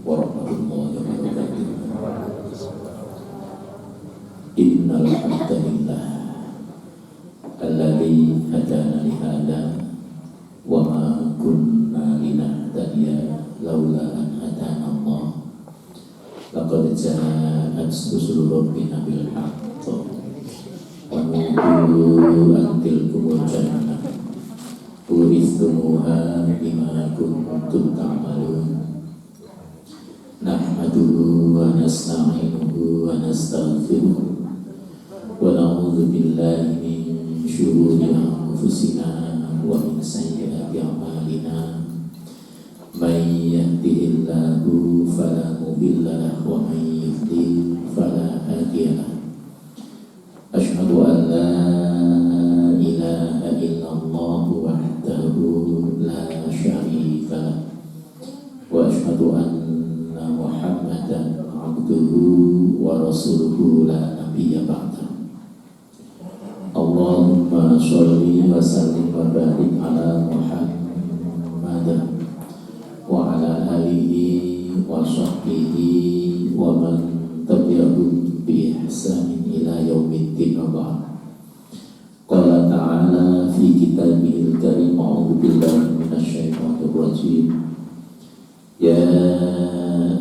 warahmatullahi wabarakatuh. Innal hamdalillah alladzi hadana li hada wa ma kunna linahtadiya laula an hadana Allah. Laqad ja'at rusulu rabbina bil haqq wa nudu an tilkumul jannah uristumuha bima kuntum ta'malun. Nahmaduhu wa nasta'inuhu wa nastaghfiruh wa na'udzu billahi min syururi anfusina wa min sayyiati a'malina. May yahdihillahu fala mudilla lahu wa may yudlil fala hadiya lahu. Asyhadu an la ilaha illallah wahdahu la syarika lahu wa asyhadu anna Muhammadan abduhu wa rasuluhu la nabiyya ba'da. Allahumma sholli wa sallim wa barik ala Muhammadan wa ala alihi wa sahbihi wa man tabi'ahum bi ihsanin ila yaumiddin. Qala ta'ala fi kitabihil karim, a'udzu billahi minasyaitonir rajim. Ya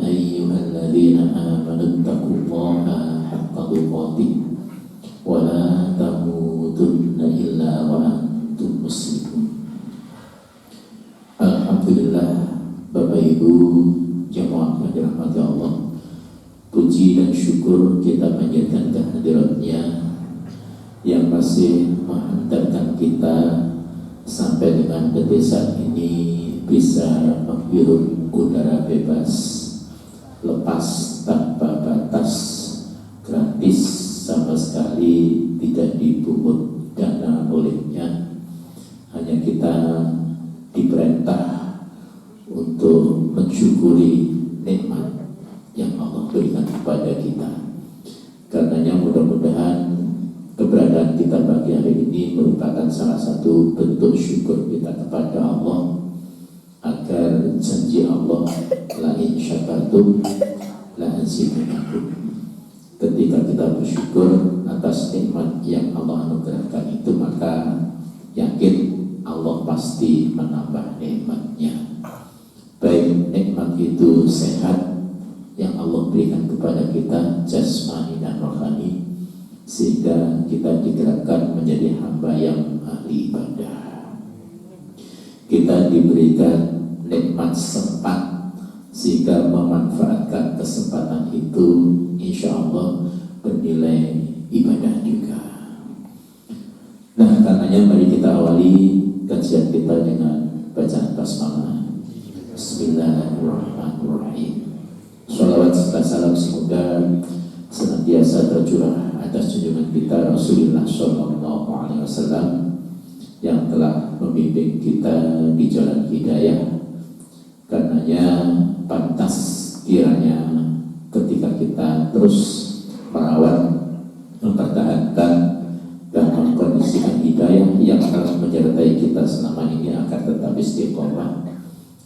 ayyuhalladzina amanu taqullaha haqqa tuqatih wa la tamutunna illa wa antum muslimun. Alhamdulillah, Bapak Ibu jemaah yang dirahmati Allah, puji dan syukur kita panjatkan kehadiratnya yang masih menghantarkan kita sampai dengan detik saat ini bisa menghirup udara bebas, lepas, tanpa batas, gratis, sama sekali tidak dipungut dana olehnya. Hanya kita diperintah untuk mensyukuri nikmat yang Allah berikan kepada kita. Karenanya mudah-mudahan keberadaan kita pagi hari ini merupakan salah satu bentuk syukur kita kepada Allah, agar janji Allah la in syakartum la azidannakum. Ketika kita bersyukur atas nikmat yang Allah anugerahkan itu, maka yakin Allah pasti menambah nikmatnya. Baik nikmat itu sehat yang Allah berikan kepada kita, jasmani dan rohani, sehingga kita digerakkan menjadi hamba yang ahli ibadah. Kita diberikan nikmat sempat sehingga memanfaatkan kesempatan itu insya Allah bernilai ibadah juga. Nah, karenanya mari kita awali kajian kita dengan bacaan basmalah. Bismillahirrahmanirrahim. Shalawat serta salam semoga senantiasa tercurah atas junjungan kita Rasulullah SAW yang telah membimbing kita di jalan hidayah. Karenanya pantas kiranya ketika kita terus merawat, mempertahankan dan mengkondisikan hidayah yang telah menyertai kita selama ini akan tetap istiqomah,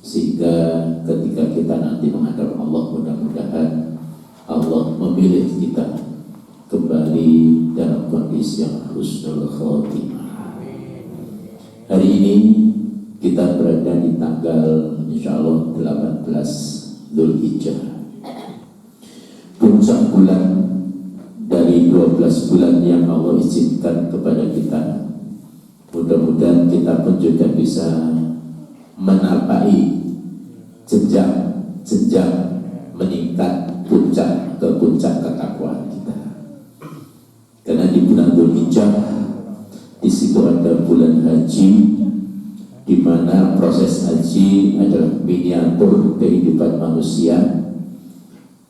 sehingga ketika kita nanti menghadap Allah, mudah-mudahan Allah memilih kita kembali dalam kondisi yang husnul khotimah. Hari ini kita berada di tanggal insyaallah 18 Dzulhijjah, puncak bulan dari 12 bulan yang Allah izinkan kepada kita. Mudah-mudahan kita pun juga bisa menapai jenjang meningkat puncak ke puncak ketakwaan kita. Karena di bulan Dzulhijjah di situ ada bulan haji, di mana proses haji adalah miniatur kehidupan manusia.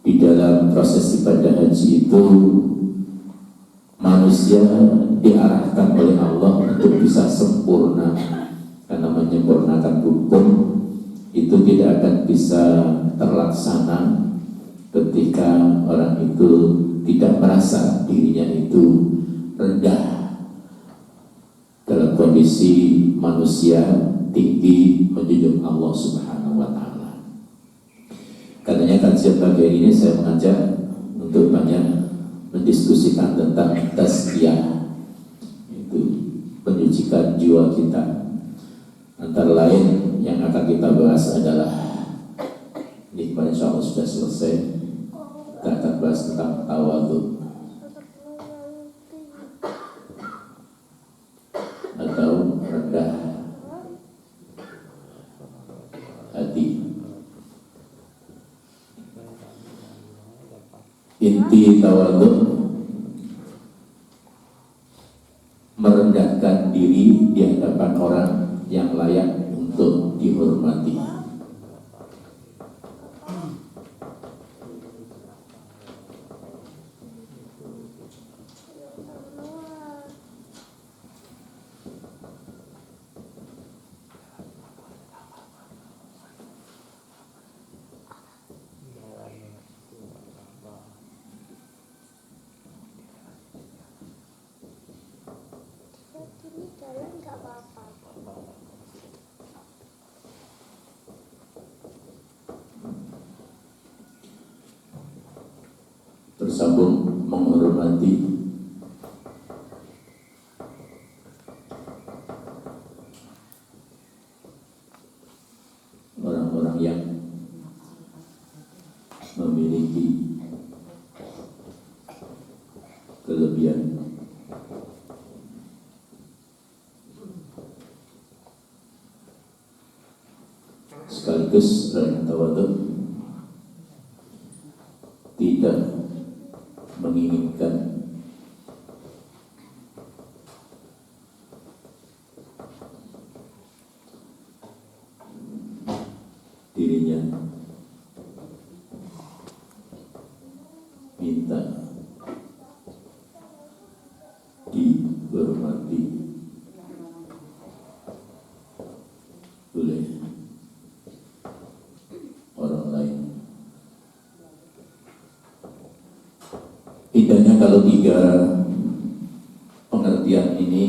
Di dalam proses ibadah haji itu manusia diarahkan oleh Allah untuk bisa sempurna, karena menyempurnakan hukum itu tidak akan bisa terlaksana ketika orang itu tidak merasa dirinya itu rendah dalam kondisi manusia tinggi menjunjung Allah Subhanahu wa Ta'ala. Karena Makanya kajian pagi ini saya mengajak untuk banyak mendiskusikan tentang tazkiyah, itu penyucikan jiwa kita. Antara lain yang akan kita bahas adalah, ini kemarin insya Allah sudah selesai, kita akan bahas tentang tawadhu atau rendah hati. Inti tawadhu merendahkan diri di hadapan orang yang layak untuk dihormati. Tersambung menghormati orang-orang yang memiliki kelebihan. Sekaligus dalam tawadhu tidak menginginkan dirinya minta dihormati oleh orang lain. Indahnya kalau tiga pengertian ini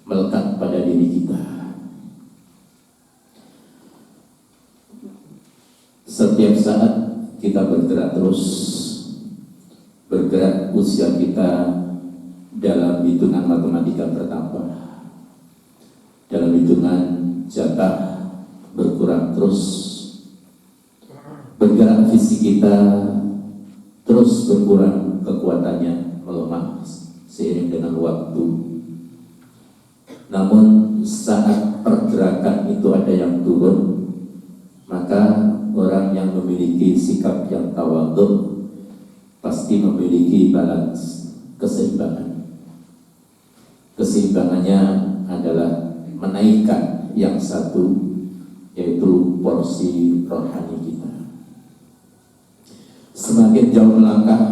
melekat pada diri kita. Setiap saat kita bergerak terus, bergerak usia kita dalam hitungan matematika bertambah, dalam hitungan jatah berkurang terus, bergerak fisik kita terus berkurang kekuatannya, melemah seiring dengan waktu. Namun saat pergerakan itu ada yang turun, maka orang yang memiliki sikap yang tawadhu pasti memiliki balance, keseimbangan. Keseimbangannya adalah menaikkan yang satu, yaitu porsi rohani kita. Semakin jauh melangkah,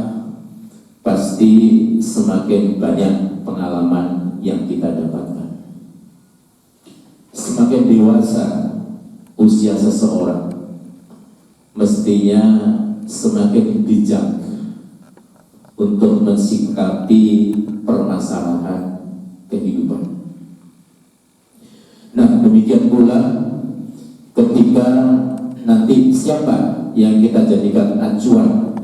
pasti semakin banyak pengalaman yang kita dapatkan. Semakin dewasa usia seseorang, mestinya semakin bijak untuk mensikapi permasalahan kehidupan. Nah, demikian pula ketika nanti siapa yang kita jadikan acuan,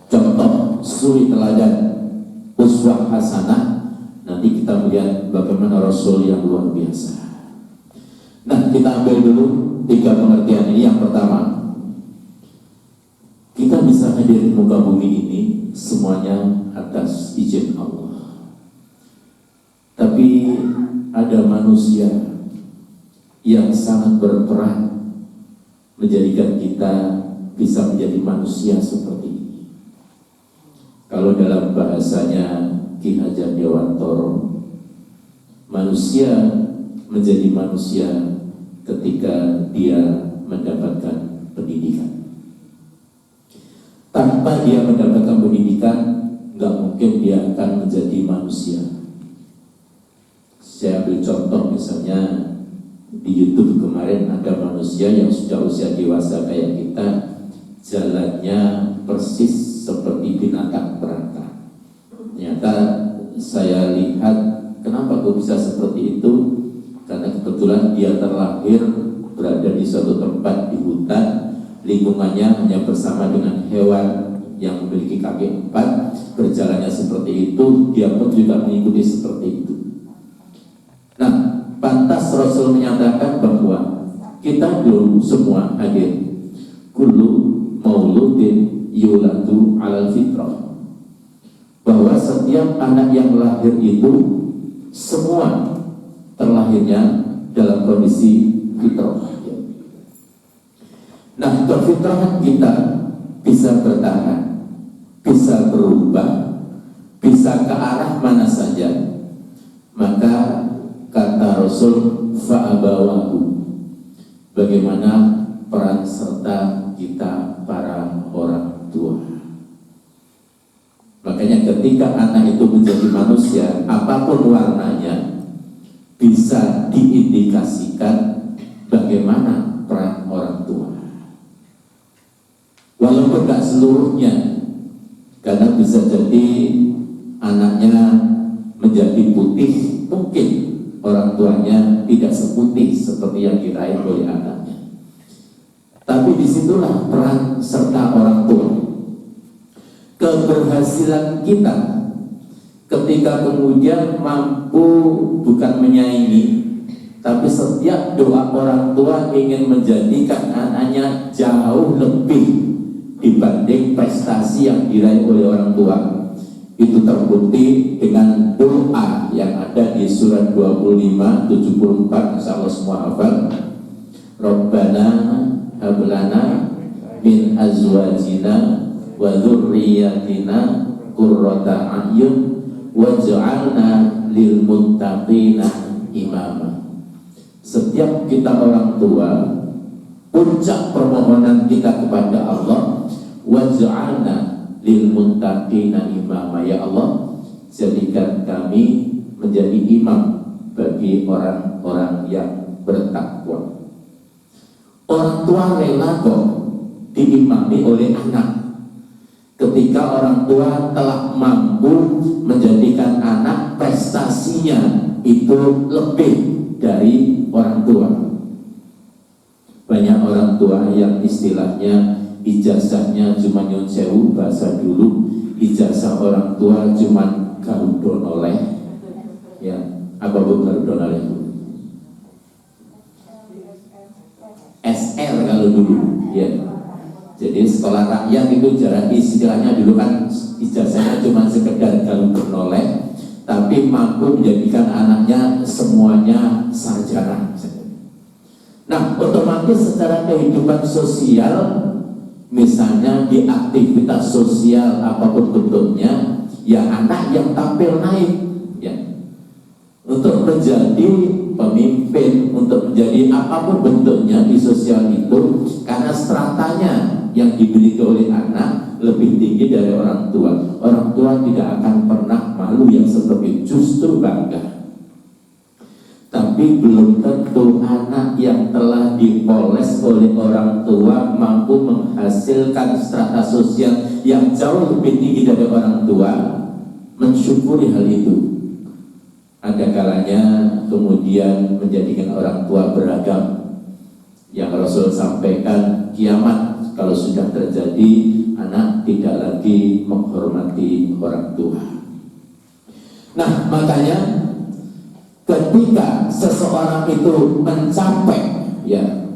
contoh, suri teladan, uswah hasanah, nanti kita melihat bagaimana Rasul yang luar biasa. Nah, kita ambil dulu tiga pengertian ini. Yang pertama, kita bisa hadir di muka bumi ini semuanya atas izin Allah. Tapi ada manusia yang sangat berperan menjadikan kita bisa menjadi manusia seperti ini. Kalau dalam bahasanya Ki Hajar Dewantoro, manusia menjadi manusia ketika dia mendapatkan pendidikan. Tanpa dia mendapatkan pendidikan, nggak mungkin dia akan menjadi manusia. Saya ambil contoh misalnya di YouTube kemarin ada manusia yang sudah usia dewasa kayak kita, jalannya persis seperti binatang perantau. Ternyata saya lihat, kenapa kok bisa seperti itu? Karena kebetulan dia terlahir berada di suatu tempat di hutan, lingkungannya hanya bersama dengan hewan yang memiliki kaki 4, berjalannya seperti itu, dia pun juga mengikuti seperti itu. Nah, pantas Rasul menyatakan bahwa kita dulu semua hadir, kullu mauludin yuladu alal fitrah, bahwa setiap anak yang lahir itu semua terlahirnya dalam kondisi fitrah. Nah, kefitrahan kita bisa bertahan, bisa berubah, bisa ke arah mana saja. Maka kata Rasul, fa'abawahu, bagaimana peran serta kita para orang tua. Makanya ketika anak itu menjadi manusia, apapun warnanya, bisa diindikasikan bagaimana peran orang tua. Walaupun tidak seluruhnya, karena bisa jadi anaknya menjadi putih, mungkin orang tuanya tidak seputih seperti yang diraih oleh anaknya. Tapi disitulah peran serta orang tua. Keberhasilan kita ketika kemudian mampu bukan menyaingi, tapi setiap doa orang tua ingin menjadikan anaknya jauh lebih dibanding prestasi yang diraih oleh orang tua. Itu terbukti dengan doa yang ada di surat 25, 74, insyaallah semua hafal. Rabbana hablana min azwajina wa dzurriyyatina qurrata a'yun waj'alna lil muttaqina imama. Setiap kita orang tua, puncak permohonan kita kepada Allah, waj'alna lil muttaqina imama, ya Allah, jadikan kami menjadi imam bagi orang-orang yang bertakwa. Orang tua rela kok diimami oleh anak. Ketika orang tua telah mampu menjadikan anak prestasinya itu lebih dari orang tua. Banyak orang tua yang istilahnya ijazahnya cuma nyun sewu, bahasa dulu, ijazah orang tua cuma garudon oleh, ya, apa bu garudon oleh? SR kalau dulu, ya. Jadi sekolah rakyat itu jarang, istilahnya dulu kan ijazahnya cuma sekedar garudon oleh, tapi mampu menjadikan anaknya semuanya sarjana. Nah, otomatis secara kehidupan sosial, misalnya di aktivitas sosial apapun bentuknya, ya anak yang tampil naik, ya, untuk menjadi pemimpin, untuk menjadi apapun bentuknya di sosial itu, karena stratanya yang dimiliki oleh anak lebih tinggi dari orang tua. Orang tua tidak akan pernah malu yang seperti, justru bangga. Tapi belum tentu anak yang telah dipoles oleh orang tua mampu menghasilkan strata sosial yang jauh lebih tinggi dari orang tua mensyukuri hal itu. Ada kalanya kemudian menjadikan orang tua beragam. Yang Rasul sampaikan, kiamat kalau sudah terjadi, anak tidak lagi menghormati orang tua. Nah, makanya ketika seseorang itu mencapai, ya,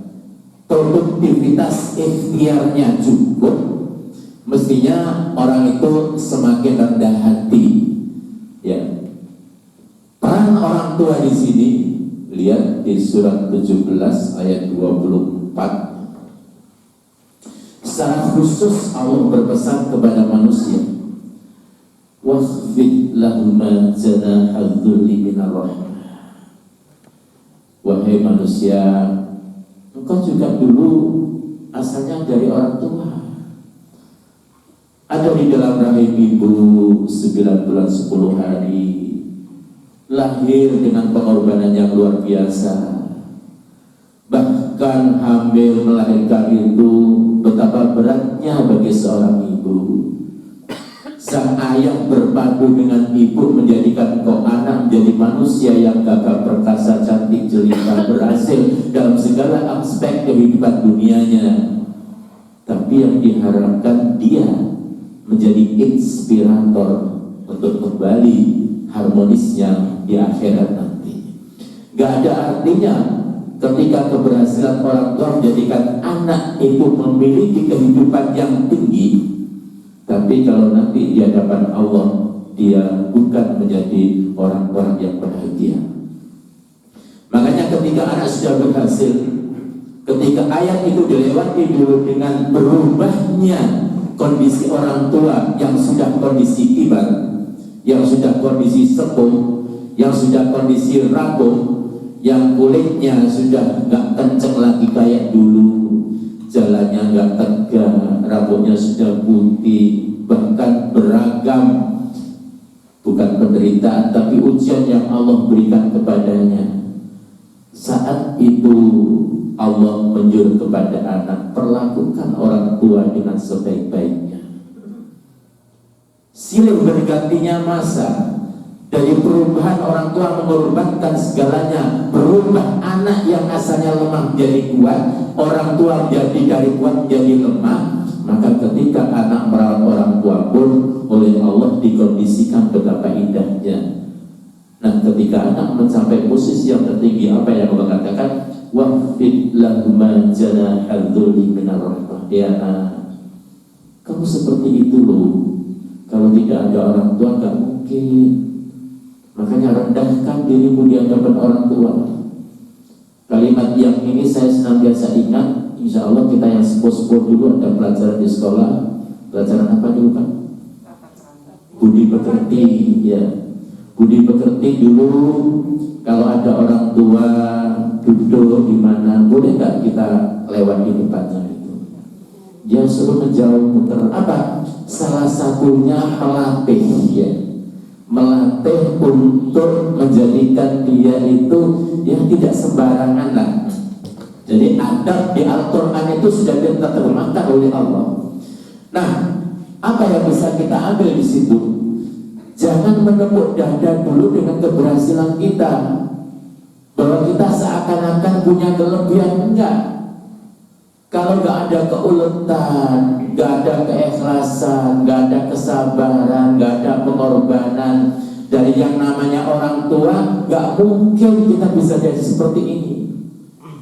produktivitas ikhtiarnya cukup, mestinya orang itu semakin rendah hati, ya. Peran orang tua di sini, lihat di surat 17 ayat 24. Secara khusus Allah berpesan kepada manusia, wakhfid lahuma janaha dzulli minar rahmah. Wahai manusia, engkau juga dulu asalnya dari orang tua. Ada di dalam rahim ibu 9 bulan 10 hari, lahir dengan pengorbanan yang luar biasa. Bahkan hamil melahirkan itu betapa beratnya bagi seorang ibu. Sang ayah berpadu dengan ibu menjadikan kau anak menjadi manusia yang gagah perkasa, cantik, jelita, berhasil dalam segala aspek kehidupan dunianya. tapi yang diharapkan dia menjadi inspirator untuk kembali harmonisnya di akhirat nanti. Gak ada artinya ketika keberhasilan orang tua menjadikan anak itu memiliki kehidupan yang tinggi, tapi kalau nanti di hadapan Allah dia bukan menjadi orang-orang yang bahagia. Makanya ketika anak sudah berhasil, ketika ayat itu dilewati dulu dengan berubahnya kondisi orang tua yang sudah kondisi kibar, yang sudah kondisi sepuh, yang sudah kondisi rapuh, yang kulitnya sudah gak kenceng lagi kayak dulu, jalannya gak tegak, rambutnya sudah putih, bahkan beragam, bukan penderitaan tapi ujian yang Allah berikan kepadanya. Saat itu Allah menjurus kepada anak, perlakukan orang tua dengan sebaik-baiknya. Silih bergantinya masa, dari perubahan orang tua mengorbankan segalanya, berubah anak yang asalnya lemah menjadi kuat, orang tua menjadi dari kuat menjadi lemah. Maka ketika anak merawat orang tua pun oleh Allah dikondisikan betapa indahnya. Nah, ketika anak mencapai posisi yang tertinggi, apa yang Allah katakan? Waqfid lahuma janahal dzulli minar rahmah. Ya, kamu seperti itu loh. Kalau tidak ada orang tua gak mungkin. Makanya rendahkan dirimu di hadapan orang tua. Kalimat yang ini saya senantiasa ingat. Insya Allah kita yang sepuh-sepuh dulu ada pelajaran di sekolah. Pelajaran apa dulu Pak? Budi pekerti, ya. Budi pekerti dulu, kalau ada orang tua duduk di mana, boleh nggak kita lewat di depannya itu? Dia suruh menjauh muter. Apa? Salah satunya melatih, ya. Melatih untuk menjadikan dia itu yang tidak sembarangan lah. Jadi adab di Al-Quran itu sudah diterjemahkan oleh Allah. Nah, apa yang bisa kita ambil di situ? Jangan menepuk dada dulu dengan keberhasilan kita, bahwa kita seakan-akan punya kelebihan. Enggak. Kalau nggak ada keuletan, nggak ada keikhlasan, nggak ada kesabaran, nggak ada pengorbanan dari yang namanya orang tua, nggak mungkin kita bisa jadi seperti ini.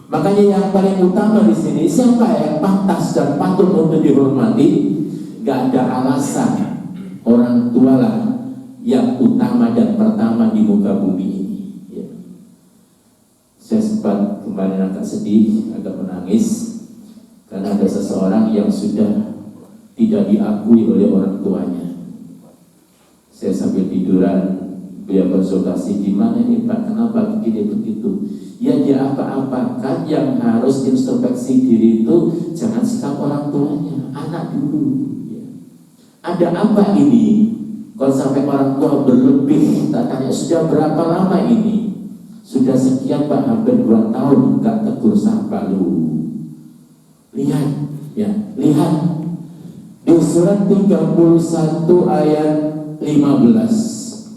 Makanya yang paling utama di sini, siapa yang pantas dan patut untuk dihormati? Nggak ada alasan, orang tua lah yang utama dan pertama di muka bumi ini, ya. Saya sempat kemarin agak sedih, agak menangis karena ada seseorang yang sudah tidak diakui oleh orang tuanya. Saya sambil tiduran, beliau konsultasi, di mana ini Pak, kenapa begini begitu? Ya dia apa-apakan, yang harus introspeksi diri itu jangan sikap orang tuanya, anak dulu, ya. Ada apa ini? Kalau sampai orang tua berlebih, tak tanya sudah berapa lama ini? Sudah sekian Pak, hampir 2 tahun gak tegur sapa lu. Lihat, ya, lihat di surat 31 ayat 15.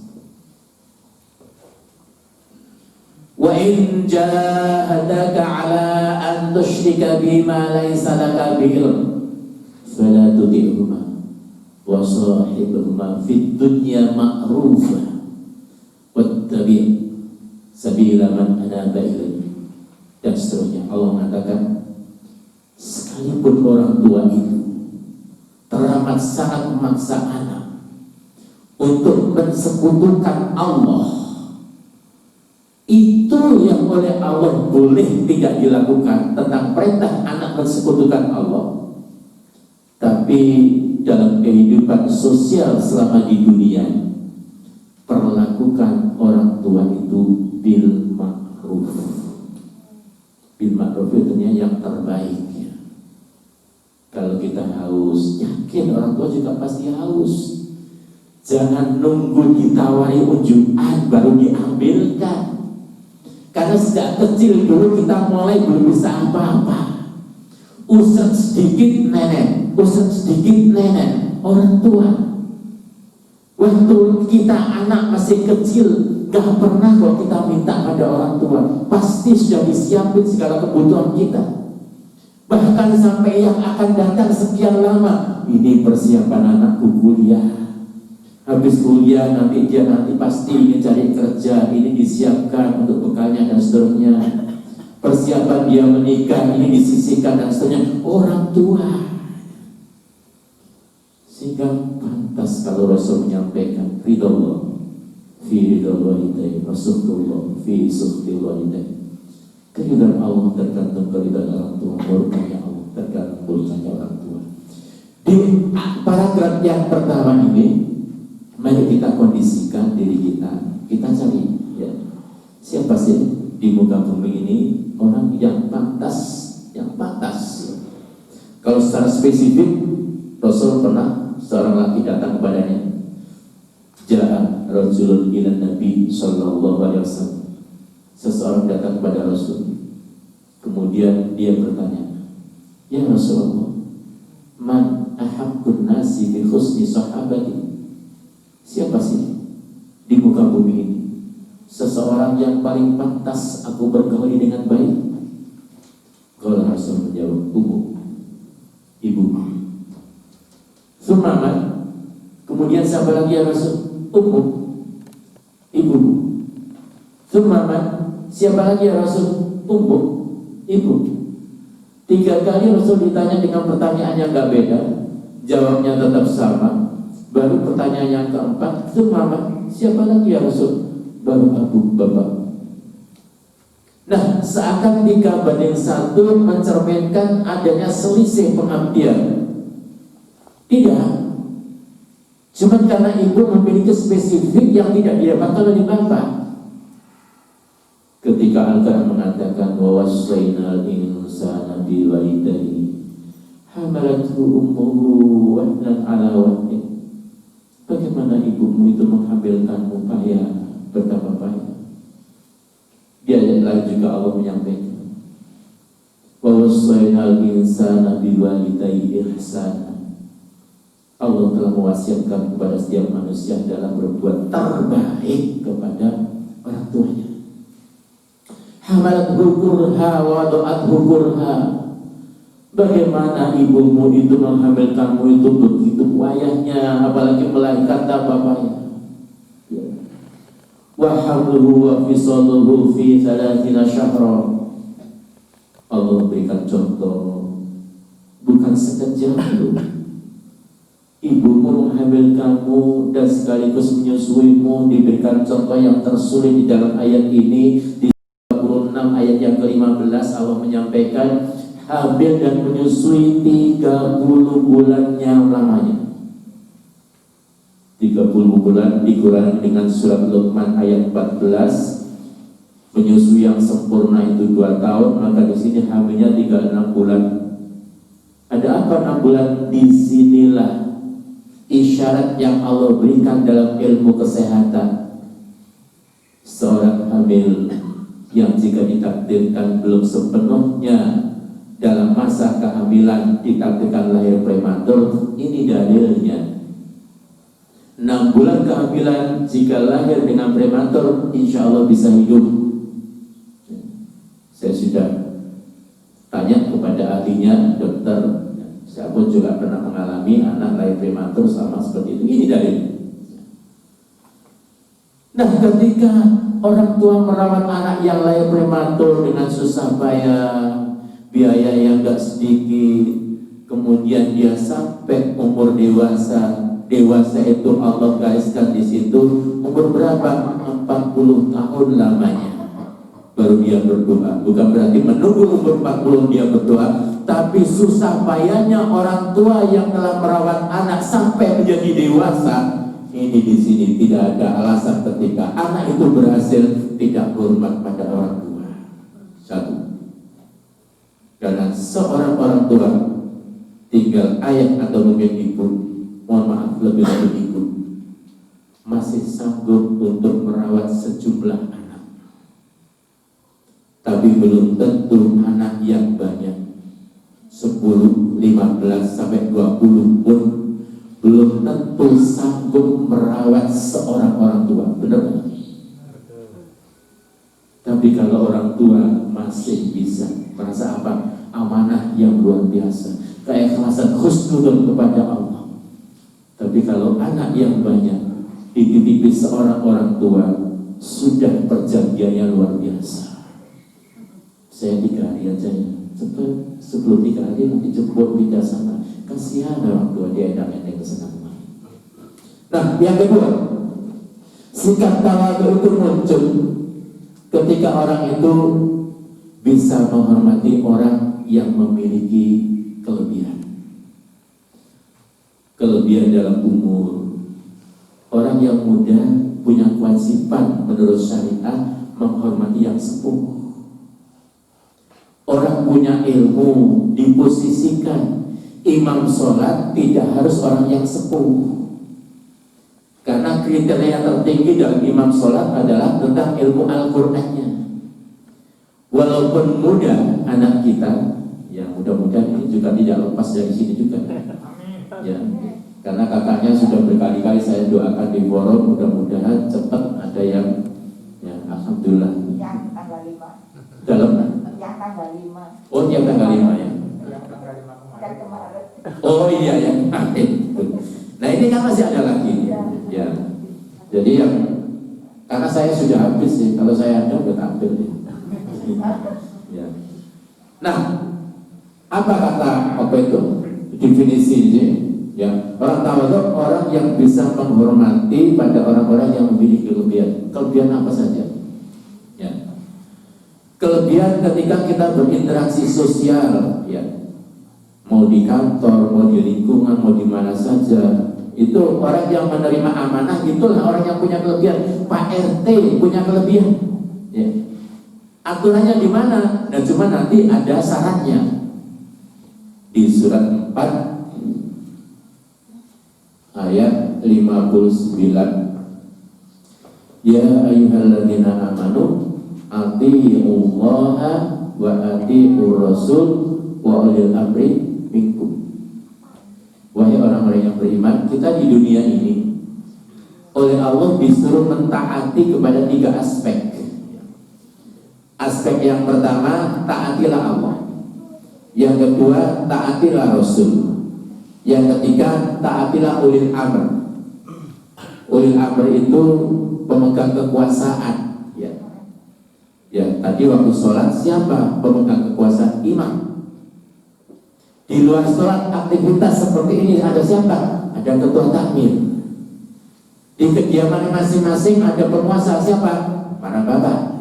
Wa in jahadaka ala an tushrika bima laysa laka bihi fala tuti'huma wa sahibhuma fid dunya ma'rufa wattabi' sabila man anaba ilaihi, dan seterusnya. Allah mengatakan, sekalipun orang tua itu teramat sangat memaksa anak untuk mensekutukan Allah, itu yang oleh Allah boleh tidak dilakukan, tentang perintah anak mensekutukan Allah. Tapi dalam kehidupan sosial selama di dunia, perlakukan orang tua itu bil ma'ruf. Bil ma'ruf itu yang terbaik, ya. Kalau kita haus, yakin orang tua juga pasti haus. Jangan nunggu ditawari unjukan baru diambilkan. Karena sejak kecil dulu kita mulai belum bisa apa-apa. Usap sedikit nenek, usap sedikit nenek, orang tua. Waktu kita anak masih kecil, gak pernah kok kita minta pada orang tua. Pasti sudah disiapin segala kebutuhan kita. Bahkan sampai yang akan datang sekian lama, ini persiapan anakku kuliah. Habis kuliah nanti dia pasti ingin cari kerja, ini disiapkan untuk bekalnya dan seterusnya. Persiapan dia menikah, ini disisihkan dan seterusnya. Orang tua. Sehingga pantas kalau Rasul menyampaikan ridallah fi ridal walidain, Rasulullah fi sukhtil walidain. Keridhaan Allah tergantung keridhaan orang tua, murkanya Allah tergantung murkanya orang tua. Di paragraf yang pertama ini, mari kita kondisikan diri kita. Kita cari ya, siapa sih di muka bumi ini orang yang pantas, Kalau secara spesifik, Rasul pernah seorang laki datang kepadanya. Ja'a rajulun ila Nabi sallallahu alaihi wasallam. Seseorang datang kepada Rasul. Kemudian dia bertanya, "Ya Rasulullah, man ahabbun nasi bi husni sahabati?" Siapa sih di muka bumi ini seseorang yang paling pantas aku bergaul dengan baik? Kalau Rasul menjawab, ibu. Sumaman. Kemudian siapa lagi ya Rasul? Ibu. Sumaman. Siapa lagi ya Rasul? Ibu. 3 kali Rasul ditanya dengan pertanyaan yang gak beda, jawabnya tetap sama. Baru pertanyaan yang keempat, Sumaman. Siapa lagi ya Rasul? Baru abu, bapak. Nah, seakan 3:1 mencerminkan adanya selisih pengabdian. Tidak. Cuma karena ibu memiliki spesifik yang tidak didapatkan oleh bapak. Ketika Al-Quran mengatakan wa wassayna al-insana biwalidayhi hamalathu ummuhu wahnan ala wahnin. Bagaimana ibumu itu menghamilkanmu payah, betapa payah. Di ayat lain juga Allah menyampaikan wa wassayna al-insana biwalidayhi ihsana. Allah telah mewasiatkan kepada setiap manusia dalam berbuat terbaik kepada orang tuanya. Hamalat hukurha wa do'at hukurha. Bagaimana ibumu itu menghamilkanmu itu begitu payahnya, apalagi melahirkan tanpa payah. Wa hamluhu wa fisaluhu fi 30 syahra. Allah berikan contoh, bukan sekejap loh. Ibumu menghamilkanmu dan sekaligus menyusuimu, diberikan contoh yang tersulit di dalam ayat ini. Di 36 ayat yang ke-15 Allah menyampaikan hamil dan menyusui 30 bulannya lamanya. 30 bulan dikurangi dengan surat Luqman ayat 14, menyusui yang sempurna itu 2 tahun, maka di sini hamilnya 36 bulan. Ada apa 6 bulan? Disinilah isyarat yang Allah berikan dalam ilmu kesehatan. Seorang hamil yang jika ditakdirkan belum sepenuhnya dalam masa kehamilan ditakdirkan lahir prematur, ini dalilnya. 6 bulan kehamilan jika lahir dengan prematur, insya Allah bisa hidup. Saya sudah tanya kepada ahlinya, dokter. Saya pun juga pernah mengalami anak lahir prematur sama seperti itu. Ini dalil. Nah, ketika orang tua merawat anak yang lahir prematur dengan susah payah, biaya yang gak sedikit, kemudian dia sampai umur dewasa. Dewasa itu Allah gariskan di situ umur berapa? 40 tahun lamanya. Baru dia berdoa. Bukan berarti menunggu umur 40 dia berdoa, tapi susah payahnya orang tua yang telah merawat anak sampai menjadi dewasa. Ini di sini tidak ada alasan ketika anak itu berhasil tidak hormat pada orang tua. 1. Karena seorang orang tua tinggal ayah atau mungkin ibu, mohon maaf lebih ibu, masih sanggup untuk merawat sejumlah anak. Tapi belum tentu anak yang banyak. 10, 15, sampai 20 pun belum tentu sanggup merawat seorang orang tua. Benar? Tapi kalau orang tua masih bisa, merasa apa? amanah yang luar biasa, keikhlasan khusnudun kepada Allah. Tapi kalau anak yang banyak dititipi seorang orang tua, sudah perjanjiannya luar biasa. Saya 3 hari aja ya, sebelum 3 hari nanti jemput pindah sana. Kasihan orang tua, dia enak-enak kesenang main. Nah, yang kedua, sikap tawadhu itu muncul ketika orang itu bisa menghormati orang yang memiliki kelebihan. Kelebihan dalam umur. Orang yang muda punya kewajiban menurut syariat menghormati yang sepuh. Orang punya ilmu diposisikan imam sholat tidak harus orang yang sepuh. Karena kriteria tertinggi dalam imam sholat adalah tentang ilmu Al-Qur'annya. Walaupun muda anak kita, ya mudah-mudahan ini juga tidak lepas dari sini juga. Ya, karena kakaknya sudah berkali-kali saya doakan di forum, mudah-mudahan cepat ada yang, ya alhamdulillah. Yang tanggal 5. Dalam? Yang tanggal 5. Oh, yang tanggal 5 ya. Kan kemarin. Oh iya ya. Nah ini kan masih ada lagi. Ya. Jadi yang karena saya sudah habis sih, kalau saya ada udah tampil nih. Ya. Nah, apa itu definisi ini? Ya, orang tawadhu orang yang bisa menghormati pada orang-orang yang memiliki kelebihan. Kelebihan apa saja? Ya. Kelebihan ketika kita berinteraksi sosial, ya. Mau di kantor, mau di lingkungan, mau di mana saja. Itu orang yang menerima amanah, itulah orang yang punya kelebihan. Pak RT punya kelebihan. Ya. Aturannya di mana? Nah, cuma nanti ada syaratnya. Di surat 4 ayat 59. Ya ayyuhalladzina amanu atiiullaha wa atiiur rasul wa ulil amri minkum. Wahai orang-orang yang beriman, kita di dunia ini oleh Allah disuruh mentaati kepada 3 aspek. Aspek yang pertama, taatilah Allah. Yang kedua, taatilah Rasul. Yang ketiga, taatilah ulil amr. Ulil amr itu pemegang kekuasaan. Ya, ya tadi waktu sholat siapa pemegang kekuasaan? Imam. Di luar sholat aktivitas seperti ini ada siapa? Ada ketua takmir. Di kediaman masing-masing ada penguasa siapa? Para bapak.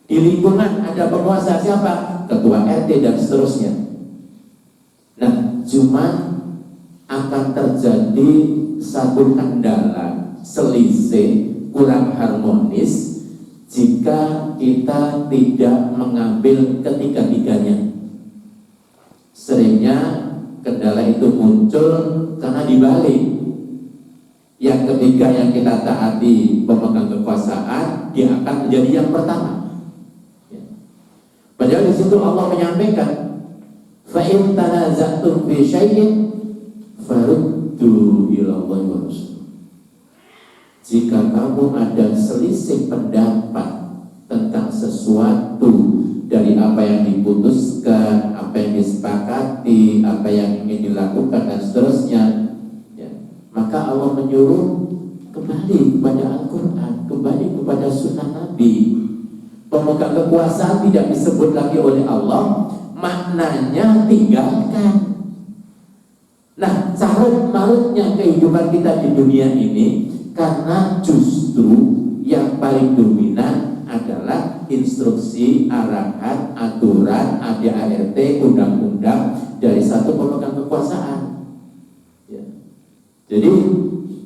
Di lingkungan ada penguasa siapa? Ketua RT dan seterusnya. Nah, cuma akan terjadi satu kendala, selisih, kurang harmonis jika kita tidak mengambil ketiga-tiganya. Seringnya kendala itu muncul karena dibalik. Yang ketiga yang kita taati pemegang kekuasaan, dia akan menjadi yang pertama. Ya. Padahal di situ Allah menyampaikan, fa in tanaza'tum fi syai'in faruddu ila Allahi wa Rasul. Jika kamu ada selisih pendapat tentang sesuatu dari apa yang diputuskan, apa yang disepakati, apa yang ingin dilakukan dan seterusnya, ya, maka Allah menyuruh kembali kepada Al-Quran, kembali kepada Sunnah Nabi. Pemegang kekuasaan tidak disebut lagi oleh Allah, maknanya tinggalkan. Nah, carut-marutnya kehidupan kita di dunia ini karena justru yang paling dominan adalah instruksi, arahan, aturan, ADART, undang-undang dari satu pemegang kekuasaan. Ya. Jadi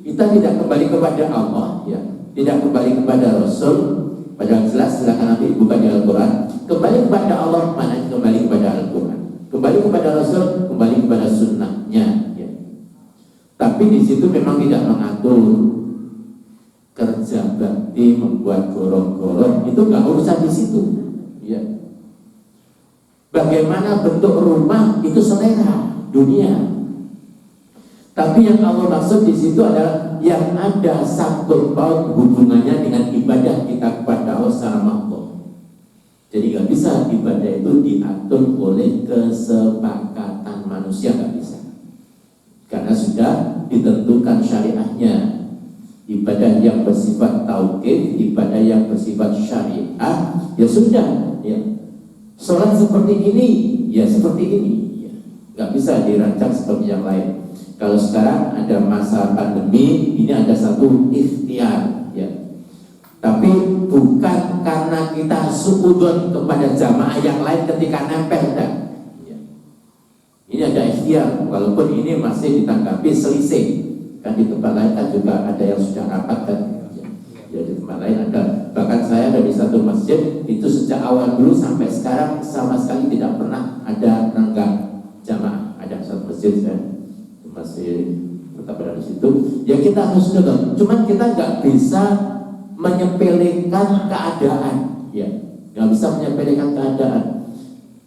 kita tidak kembali kepada Allah, ya, tidak kembali kepada Rasul. Padahal jelas silakan nanti buka di Al-Quran. Kembali kepada Allah, mana kembali kepada Al-Quran. Kembali kepada Rasul, kembali kepada sunnahnya. Ya. Tapi di situ memang tidak mengatur. Kerja bakti membuat gorong-gorong itu nggak urusan di situ. Ya. Bagaimana bentuk rumah itu selera dunia. Tapi yang Allah maksud di situ adalah yang ada sangkut paut hubungannya dengan ibadah kita kepada Allah secara makhluk. Jadi nggak bisa bisa ibadah itu diatur oleh kesepakatan manusia, nggak bisa. Karena sudah ditentukan syariahnya. Ibadah yang bersifat tauqif, ibadah yang bersifat syariah, ya sudah. Ya. Sholat seperti ini, ya seperti ini. Ya. Nggak bisa dirancang seperti yang lain. Kalau sekarang ada masa pandemi, ini ada satu ikhtiar, ya. Tapi bukan karena kita suudon kepada jamaah yang lain ketika nempel, enggak. Ya. Ini ada ikhtiar, walaupun ini masih ditanggapi selisih. Kan di tempat lain kan juga ada yang sudah rapat kan. Ya, di tempat lain ada. Bahkan saya ada di satu masjid itu sejak awal dulu sampai sekarang sama sekali tidak pernah ada renggang jamaah. Ada satu masjid saya masih tetap berada di situ. Ya kita harus dengar. Cuman kita nggak bisa menyepelekan keadaan, ya, nggak bisa menyepelekan keadaan.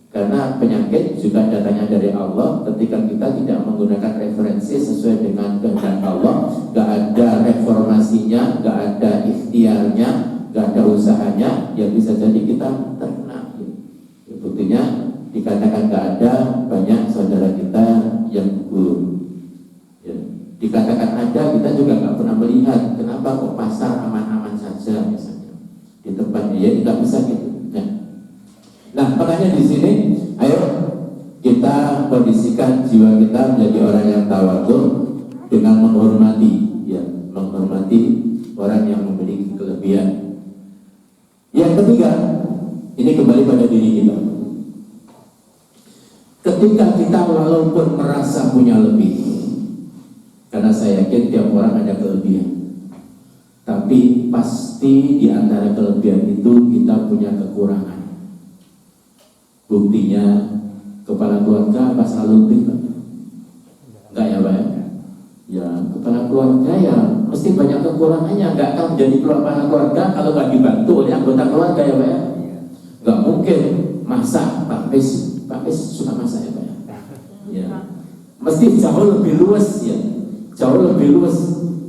Karena penyakit juga datangnya dari Allah. Ketika kita tidak menggunakan referensi sesuai dengan kehendak Allah, nggak ada reformasinya, nggak ada ikhtiarnya, nggak ada usahanya, ya bisa jadi kita terkena. Ya, buktinya dikatakan nggak ada, banyak saudara kita yang gugur. Dikatakan ada, kita juga nggak pernah melihat. Kenapa kok pasar aman-aman saja misalnya di tempatnya, ya nggak bisa gitu. Nah makanya di sini, ayo kita kondisikan jiwa kita menjadi orang yang tawadhu dengan menghormati, ya, menghormati orang yang memiliki kelebihan. Yang ketiga, ini kembali pada diri kita. Ketika kita walaupun merasa punya lebih, karena saya yakin tiap orang ada kelebihan, tapi pasti di antara kelebihan itu kita punya kekurangan. Buktinya kepala keluarga apa selalu lebih? Enggak ya Pak? Ya kepala keluarga ya mesti banyak kekurangannya. Enggak akan menjadi kepala keluarga kalau nggak dibantu oleh anggota keluarga ya Pak? Enggak mungkin masak. Pak Pes suka masak ya Pak? Ya mesti jauh lebih luas ya. Jauh lebih luas.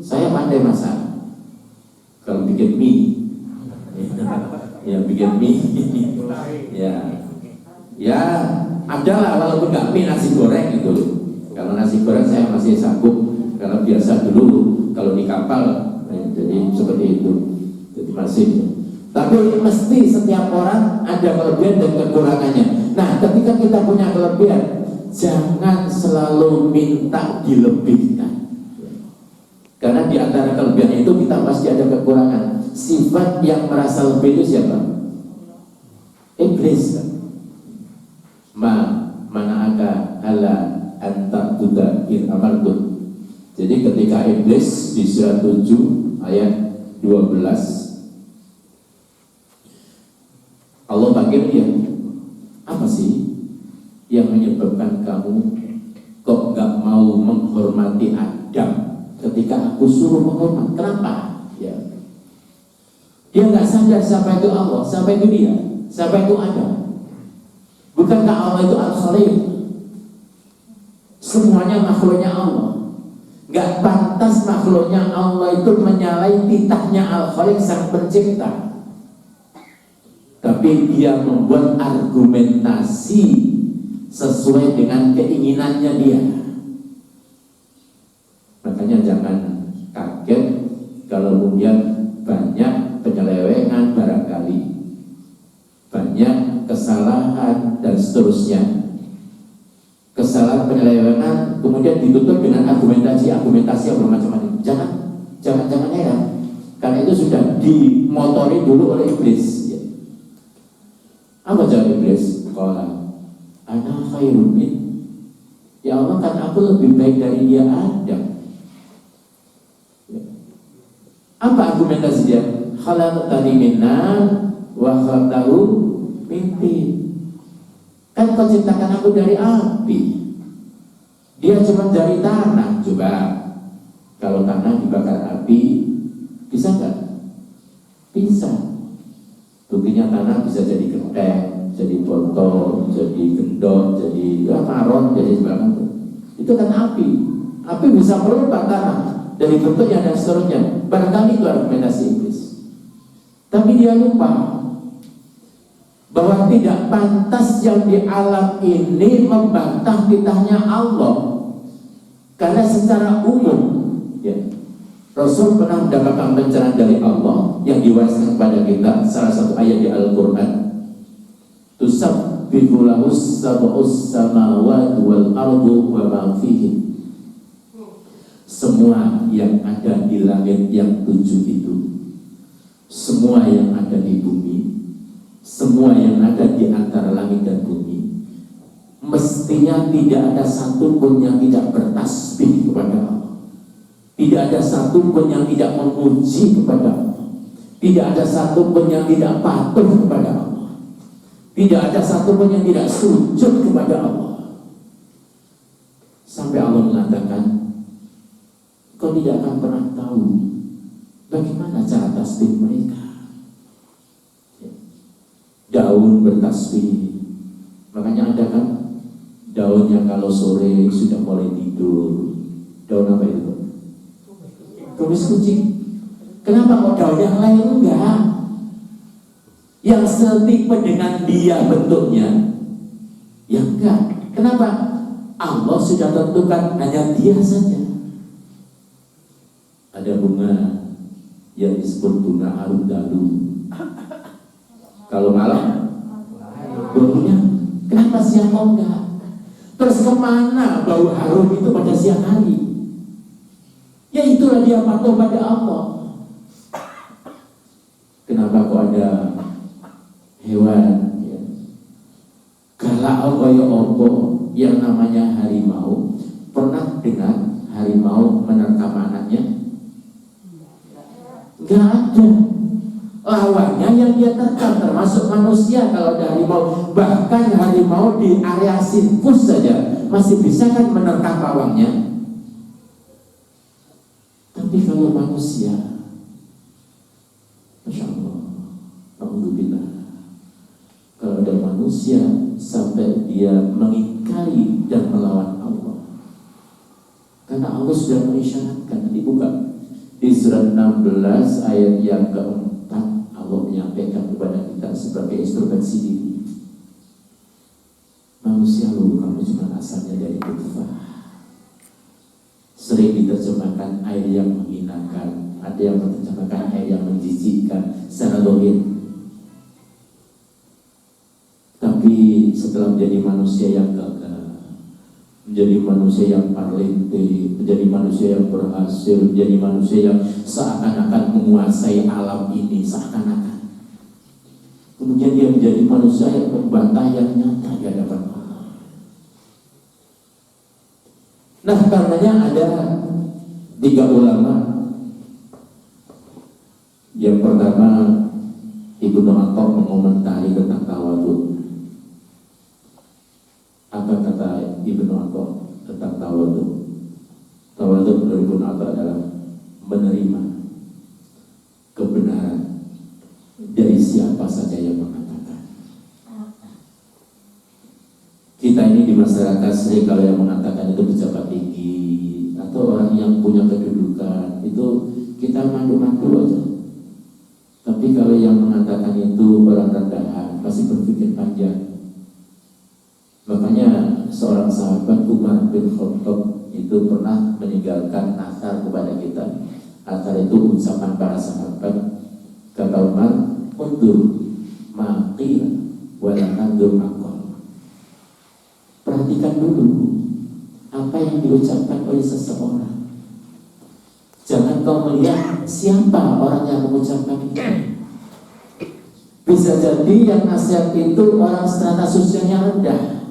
Saya pandai masak. Kalau bikin mie, ya bikin mie, ya adalah walaupun nggak mie, nasi goreng gitu. Kalau nasi goreng saya masih sanggup. Kalau biasa dulu kalau di kapal, jadi seperti itu. Jadi masih. Tapi mesti setiap orang ada kelebihan dan kekurangannya. Nah, ketika kita punya kelebihan, jangan selalu minta dilebihkan. Karena di antara kelebihan itu kita pasti ada kekurangan. Sifat yang merasa lebih itu siapa? Iblis. Mana ada ala anta buddha in amartun. Jadi ketika iblis di surat 7 ayat 12 Allah panggil dia, apa sih yang menyebabkan kamu kok nggak mau menghormati Adam ketika aku suruh menghormat? Kenapa? Ya. Dia nggak sadar siapa itu Allah, siapa itu dia, siapa itu Adam. Bukankah Allah itu Al-Khaliq? Semuanya makhluknya Allah. Nggak pantas makhluknya Allah itu menyalahi titahnya Al-Khaliq sang pencipta. Tapi dia membuat argumentasi sesuai dengan keinginannya dia. Makanya jangan kaget kalau kemudian banyak penyelewengan barangkali, banyak kesalahan dan seterusnya. Kesalahan penyelewengan kemudian ditutup dengan argumentasi yang bermacam-macam. Jangan heran, karena itu sudah dimotori dulu oleh iblis. Apa jawab iblis? Qala ana khairun min. Ya Allah, kan aku lebih baik dari dia Adam. Apa argumentasi dia? Khalaqtani min nar wa khalaqtahu min tin. Kan kau ciptakan aku dari api, dia cuma dari tanah. Coba kalau tanah dibakar api, bisa nggak? Bisa. Buktinya tanah bisa jadi genteng, jadi botol, jadi gendong, jadi maron, jadi sebagainya. Itu kan api. Api bisa merubah tanah dari bentuknya dan seterusnya. Barangkali itu argumentasi iblis. Tapi dia lupa bahwa tidak pantas yang di alam ini membantah titahnya Allah. Karena secara umum ya, Rasul pernah mendapatkan pencerahan dari Allah yang diwariskan kepada kita. Salah satu ayat di Al-Quran, tusabbihu lahus sab'us samawati wal ardu wa ma fihin. Semua yang ada di langit yang 7 itu, semua yang ada di bumi, semua yang ada di antara langit dan bumi, mestinya tidak ada satu pun yang tidak bertasbih kepada Allah. Tidak ada satu pun yang tidak memuji kepada Allah. Tidak ada satu pun yang tidak patuh kepada Allah. Tidak ada satu pun yang tidak sujud kepada Allah. Sampai Allah mengatakan, kau tidak akan pernah tahu bagaimana cara tasbih mereka. Daun bertasbih, makanya ada kan daun yang kalau sore sudah mulai tidur, daun apa itu? Kumis kucing. Kenapa kok daun yang lain enggak? Yang setipe dengan dia bentuknya, ya enggak. Kenapa? Allah sudah tentukan hanya dia saja. Ada bunga yang disebut bunga arundalu. Kalau malam baunya, kenapa siang mau enggak? Terus kemana bau harum itu pada siang hari? Ya itulah dia patuh pada Allah. Kenapa kok ada hewan ya, galak kaya apa yang namanya harimau? Pernah dengar harimau menerkam anaknya? Enggak ada. Lawannya yang dia terkam, termasuk manusia. Kalau ada harimau, bahkan harimau di area sirkus saja masih bisa kan menerkam pawangnya. Tapi kalau manusia, Masya Allah, alhamdulillah, kalau ada manusia sampai dia mengingkari dan melawan Allah, karena Allah sudah mengisyaratkan. Dibuka di surat 16 ayat yang keempat, Allah menyampaikan kepada kita sebagai introspeksi diri. Manusia lu, kamu cuma asalnya dari kufah. Sering diterjemahkan air yang menghinakan, ada yang menerjemahkan air yang menjijikkan secara dohir. Tapi setelah menjadi manusia yang gagal, menjadi manusia yang parlente, menjadi manusia yang berhasil, menjadi manusia yang seakan-akan menguasai alam ini, seakan-akan. Kemudian dia menjadi manusia yang membantah yang nyata di hadapan Allah. Nah, karenanya ada 3 ulama. Yang pertama, Ibnu Atha mengomentari tentang tawadhu. Apa kata Ibnu Atha tentang tawadhu? Tawadhu menurut Ibnu Atha adalah menerima kebenaran dari siapa saja yang mengatakan. Kita ini di masyarakat sering kalau yang mengatakan itu pejabat tinggi atau orang yang punya kedudukan, itu kita mandu-mandu aja. Tapi kalau yang mengatakan itu orang rendahan, pasti berpikir panjang. Makanya seorang sahabat Umar bin Khattab itu pernah meninggalkan athar kepada kita. Athar itu ucapan para sahabat. Kata Umar, undur maqil wala tandur maqal. Perhatikan dulu apa yang diucapkan oleh seseorang. Jangan kau melihat siapa orang yang mengucapkan itu. Bisa jadi yang nasihat itu orang strata sosialnya rendah,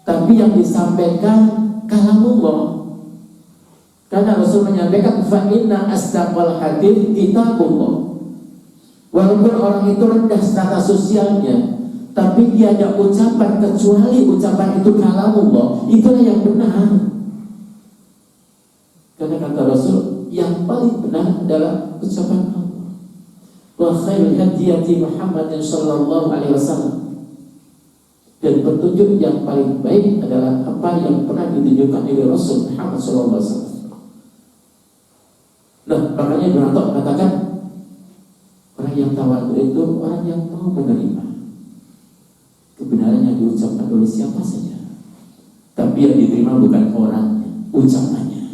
tapi yang disampaikan kalamullah. Karena Rasul menyampaikan fa inna asdaqal hadits kitabullah. Walaupun orang itu rendah strata sosialnya, tapi dia ada ucapan kecuali ucapan itu kalamullah, itulah yang benar. Karena kata Rasul, yang paling benar adalah ucapan Allah. Wa khairul hadiyati Muhammadin sallallahu alaihi wasallam. Dan petunjuk yang paling baik adalah apa yang pernah ditunjukkan oleh Rasul Muhammad sallallahu alaihi wasallam. Nah, makanya Ibnu Atha mengatakan orang Orang yang tawadhu itu orang yang mau menerima kebenaran yang diucapkan oleh siapa saja, tapi yang diterima bukan orangnya, ucapannya.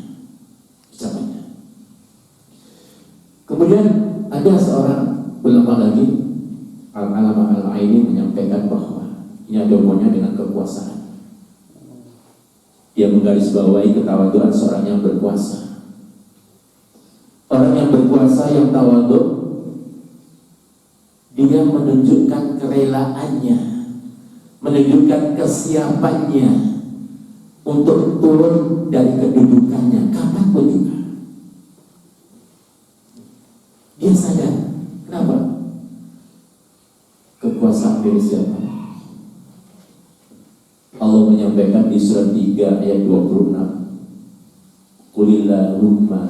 Kemudian ada seorang ulama lagi, Al-Alama Al-Aini, menyampaikan bahwa ini ada hubungannya dengan kekuasaan. Dia menggarisbawahi ketawaduan seorang yang berkuasa. Orang yang berkuasa yang tawadhu, dia menunjukkan kerelaannya, menunjukkan kesiapannya untuk turun dari kedudukannya kapanpun juga. Dia sadar. Kenapa? Kekuasaan dari siapa? Allah menyampaikan di surat 3 ayat 26, Qulillahumma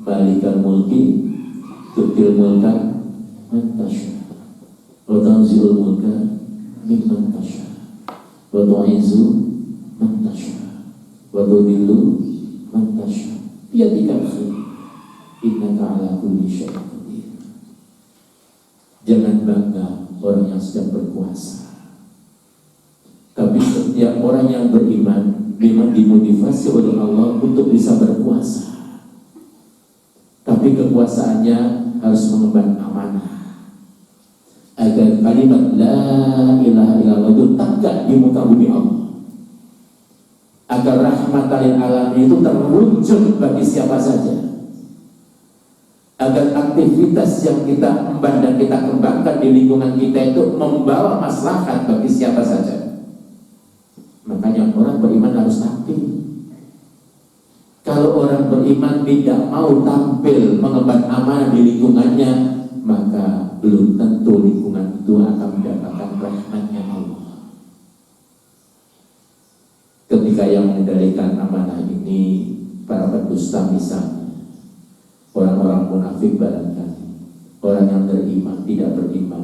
malikal mulki tu'til mulka man tasha wa tanzi'ul mulka mimman tasha wa tu'izzu man tasha wa tudhillu man tasha biyadikal khair innaka ala kulli syai'in qadir. Jangan bangga orang yang sedang berkuasa, tapi setiap orang yang beriman memang dimotivasi oleh Allah untuk bisa berkuasa, tapi kekuasaannya harus mengemban amanah agar kalimat la ilaha illallah itu tegak di muka bumi Allah, agar rahmat lil alamin itu terwujud bagi siapa saja, agar aktivitas yang kita emban dan kita kembangkan di lingkungan kita itu membawa maslahat bagi siapa saja. Makanya orang beriman harus tampil. Kalau orang beriman tidak mau tampil mengemban amanah di lingkungannya, maka belum tentu lingkungan itu akan mendapatkan rahmatnya Allah. Ketika yang mengendalikan amanah ini para pendusta misalnya, orang-orang munafik barangkali, orang yang beriman tidak beriman,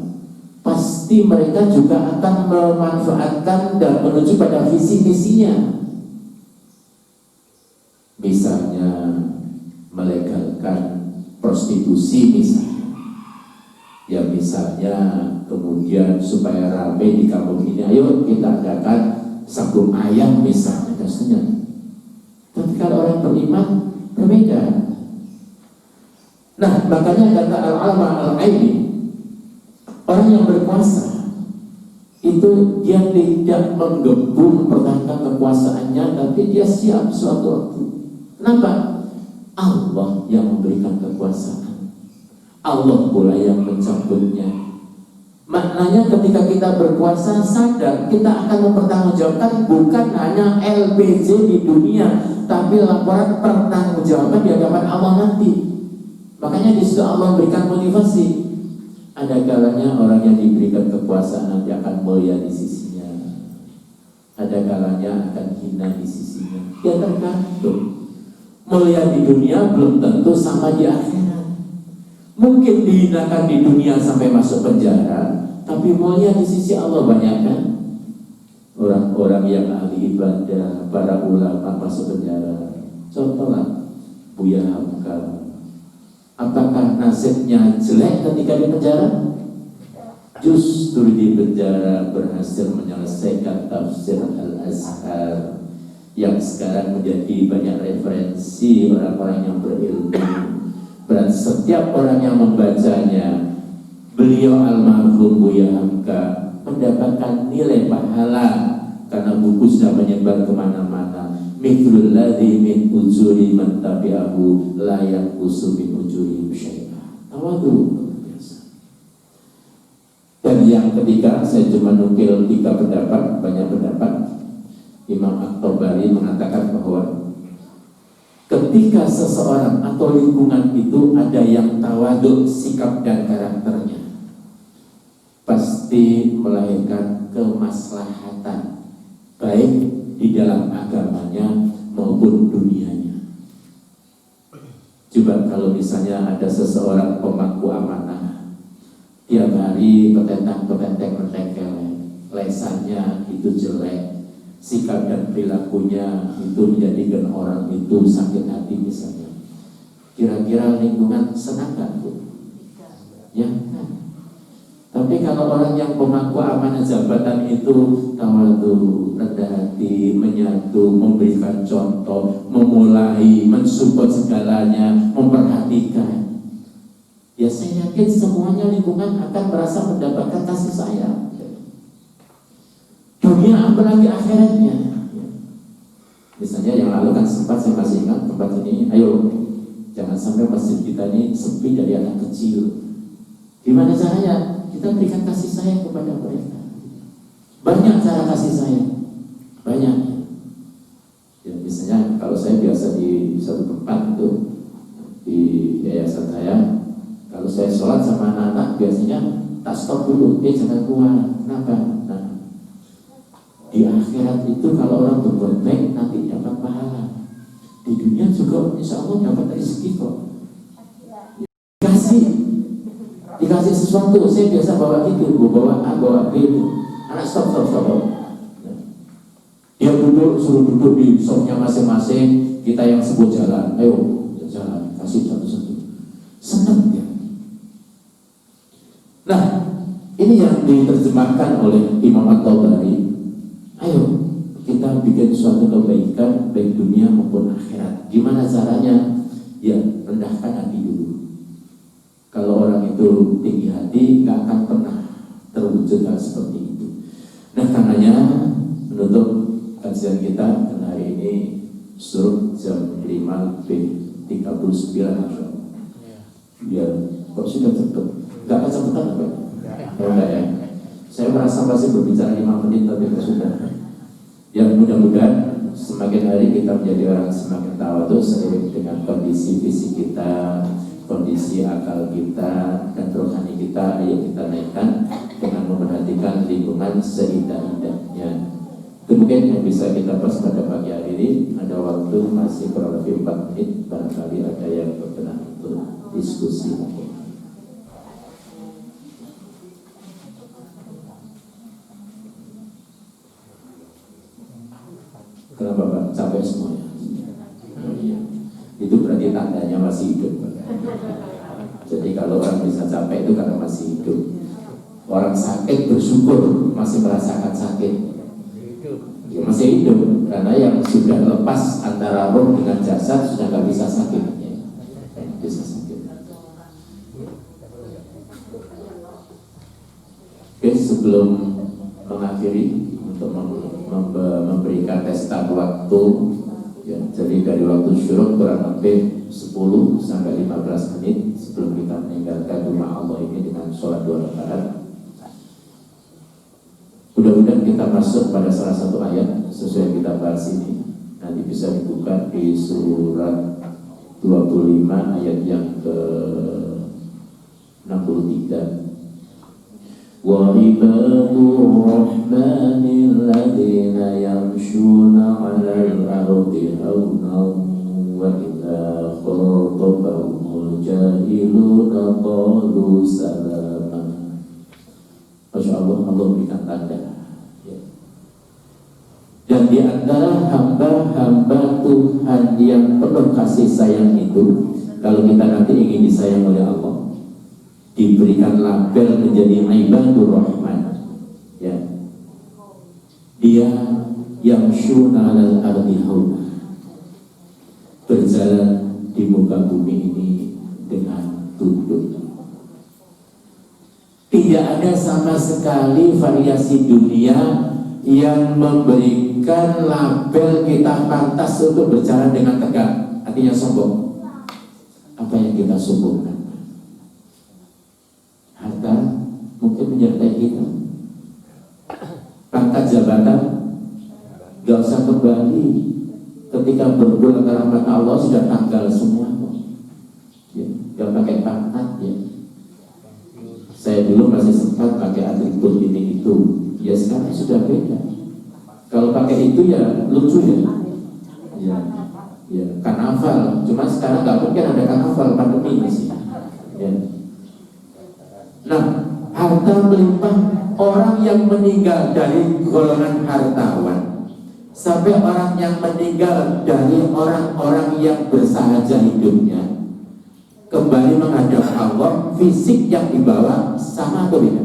pasti mereka juga akan memanfaatkan dan menuju pada visi misinya. Misalnya melegalkan prostitusi misalnya, ya misalnya kemudian supaya ramai di kampung ini, ayo kita adakan sabung ayam misalnya, dasarnya. Tapi kalau orang beriman berbeda. Nah, makanya kata Al-Alama Al-Aini, orang yang berkuasa itu dia tidak menggebu mempertahankan kekuasaannya, tapi dia siap suatu waktu. Kenapa? Allah yang memberikan kekuasaan, Allah pula yang mencabutnya. Maknanya ketika kita berkuasa, sadar kita akan mempertanggungjawabkan bukan hanya LPJ di dunia, tapi laporan pertanggungjawaban di hadapan Allah nanti. Makanya di situ Allah memberikan motivasi. Ada kalanya orang yang diberikan kekuasaan nanti akan mulia di sisinya, ada kalanya akan hina di sisinya. Ya tergantung. Mulia di dunia belum tentu sama di akhirat. Mungkin dihinakan di dunia sampai masuk penjara, tapi mulia di sisi Allah banyak kan? Orang-orang yang ahli ibadah, para ulama masuk penjara. Contohlah Buya Hamka. Apakah nasibnya jelek ketika di penjara? Justru di penjara berhasil menyelesaikan tafsir Al-Azhar yang sekarang menjadi banyak referensi orang-orang yang berilmu. Berarti setiap orang yang membacanya, beliau almarhum Buya Hamka mendapatkan nilai pahala karena buku sudah menyebar kemana-mana. Mithlul ladzi min ujuri man tabi'ahu la yanqusu min ujurihim syai'a. Tawadhu biasa. Dan yang ketiga, saya cuma nukil 3 pendapat, banyak pendapat. Imam At-Tabari mengatakan bahwa ketika seseorang atau lingkungan itu ada yang tawadhu sikap dan karakternya, pasti melahirkan kemaslahatan baik di dalam agamanya maupun dunianya. Coba kalau misalnya ada seseorang pemangku amanah, tiap hari petentang-petenteng mentekel, lesannya itu jelek, sikap dan perilakunya itu menjadikan orang itu sakit hati misalnya. Kira-kira lingkungan senang gak, Bu? Ya kan? Tapi kalau orang yang mengaku amanah jabatan itu tawadhu, rendah hati, menyatu, memberikan contoh, memulai, mensupport segalanya, memperhatikan, ya saya yakin semuanya lingkungan akan merasa mendapatkan kasih sayang. Dunia apalagi akhiratnya. Misalnya yang lalu kan sempat saya masih ingat tempat ini, ayo jangan sampai masjid kita ini sepi dari anak kecil. Gimana caranya? Kita berikan kasih sayang kepada mereka. Banyak cara kasih sayang, banyak. Ya, misalnya kalau saya biasa di satu tempat itu di yayasan saya, kalau saya sholat sama anak-anak biasanya tak stop dulu, jangan keluar. Kenapa? Nah, di akhirat itu kalau orang berbuat baik nanti dapat pahala. Di dunia juga insya Allah dapat rezeki kok. Dikasih sesuatu, saya biasa bawa gitu, bawa A, bawa B itu. Anak stop. Dia duduk, suruh duduk di shopnya masing-masing, kita yang sebut jalan, ayo jalan, kasih satu-satu. Senang dia. Nah, ini yang diterjemahkan oleh Imam At-Tabari. Ayo kita bikin suatu kebaikan baik dunia maupun akhirat. Gimana caranya? Ya rendahkan hati dulu. Kalau orang itu tinggi hati, nggak akan pernah terwujud hal seperti itu. Nah, karenanya menutup kajian kita dan hari ini suruh jam 5:39. Ya, kok sudah cepet? Nggak kecepatan Pak? Enggak ya? Saya merasa masih berbicara 5 menit tapi sudah. Ya, mudah-mudahan semakin hari kita menjadi orang semakin tawadhu seiring dengan kondisi fisik kita, kondisi akal kita dan rohani kita. Ayo kita naikkan dengan memperhatikan lingkungan seindah-indahnya. Demikian yang bisa kita bahas pada pagi hari ini. Ada waktu masih kurang lebih 4 menit, barangkali ada yang berkenan untuk diskusi lagi. Kenapa Pak? Capek semuanya? Oh, iya. Itu berarti tandanya masih hidup Pak. Jadi kalau orang bisa capek itu karena masih hidup. Orang sakit bersyukur masih merasakan sakit. Ya, masih hidup. Karena yang sudah lepas antara roh dengan jasad sudah nggak bisa sakit. Ya, bisa sakit. Oke, sebelum mengakhiri untuk memberikan testa waktu, ya, jadi dari waktu syuruk kurang lebih 10 sampai 15 menit sebelum kita meninggalkan rumah Allah ini dengan sholat 2 rakaat. Mudah-mudahan kita masuk pada salah satu ayat sesuai yang kita bahas ini. Nanti bisa dibuka di surat 25 ayat yang ke-63. وَعِبَادُ الرَّحْمَنِ الَّذِينَ يَمْشُونَ عَلَى الْأَرْضِ هَوْنًا وَإِذَا خَاطَبَهُمُ الْجَاهِلُونَ قَالُوا سَلَامًا. Masya Allah, Allah berikan tanda. Dan di antara hamba-hamba Tuhan yang penuh kasih sayang itu, kalau kita nanti ingin disayang oleh Allah, diberikan label menjadi ibadur rahman, ya, dia yang syuna alal ardi hauna, berjalan di muka bumi ini dengan tunduk. Tidak ada sama sekali variasi dunia yang memberikan label kita pantas untuk berjalan dengan tegak, artinya sombong. Apa yang kita sombongkan? Harta mungkin menyertai kita, pangkat jabatan gak usah kembali, ketika berbulan rahmat Allah sudah tanggal semua, ya, gak pakai pangkat ya. Saya dulu masih sempat pakai atribut ini itu, ya sekarang sudah beda. Kalau pakai itu ya lucu ya, ya karnaval, cuma sekarang gak mungkin ada karnaval, pandemi masih, ya. Nah, harta melimpah, orang yang meninggal dari golongan hartawan sampai orang yang meninggal dari orang-orang yang bersahaja hidupnya, kembali menghadap Allah, fisik yang dibawa sama atau beda?